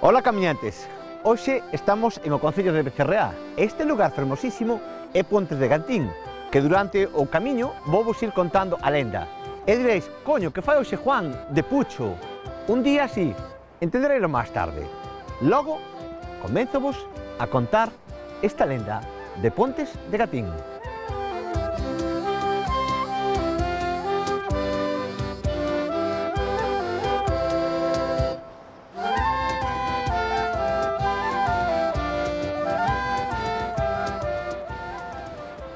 Ola camiñantes, hoxe estamos en o concello de Becerreá. Este lugar fermosísimo é Pontes de Gatín, que durante o camiño vou vos ir contando a lenda. E diréis, coño, que fai hoxe Juan de Pucho? Un día así, entendereilo máis tarde. Logo, comenzovos a contar esta lenda de Pontes de Gatín.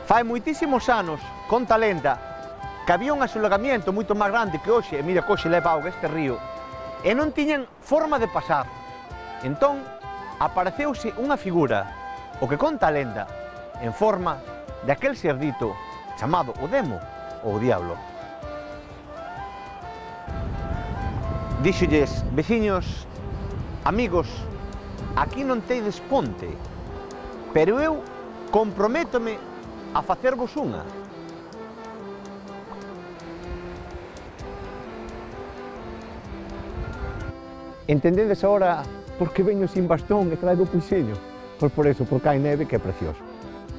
Fai moitísimos anos, conta a lenda, que había un asolagamiento moito máis grande que hoxe, e mira que hoxe leva auga este río, e non tiñan forma de pasar. Entón, apareceuse unha figura, o que conta a lenda, en forma de aquel cerdito chamado o Demo ou o Diablo. Díxolles, veciños, amigos, aquí non tedes ponte, pero eu comprométome a facervos unha. Entendedes agora por que veño sin bastón e traigo puxeño? Pois por eso, porque hai neve que é precioso.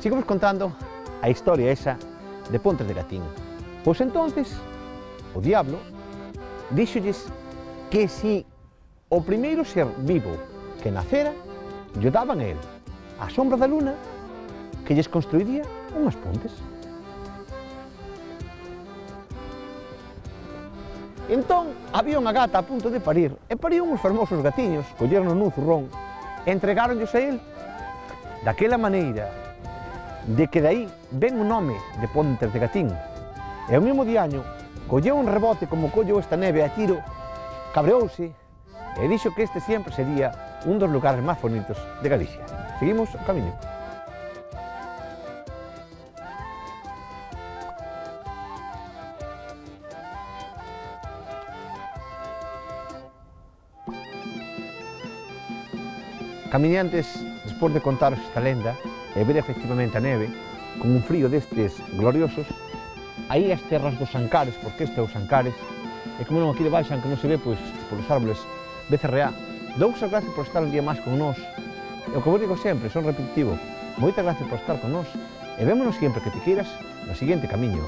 Sigamos contando a historia esa de Pontes de Gatín. Pois entonces, o Diablo díxolles que si o primeiro ser vivo que nacera, lle daban a él, á sombra da luna, que lles construiría unhas pontes. Entón, había unha gata a punto de parir, e pariu uns fermosos gatiños, colleron nun zurrón, e entregáronllos a él. Daquela maneira, de que dai ven o nome de Pontes de Gatín. E o mesmo diaño, colleu un rebote como colleu esta neve a tiro, cabreouse, e dixo que este sempre sería un dos lugares máis bonitos de Galicia. Seguimos o camiño. Camiñantes, despois de contaros esta lenda e ver efectivamente a neve, con un frío destes gloriosos, aí as terras dos Ancares, porque este é os Ancares, e como non aquí debaixo, que non se ve, pois, polos árboles Becerreá, dous as gracias por estar un día máis con nós. E o que vos digo sempre, son repetitivo, moitas gracias por estar con nós, e vémonos sempre que te queiras no seguinte camiño.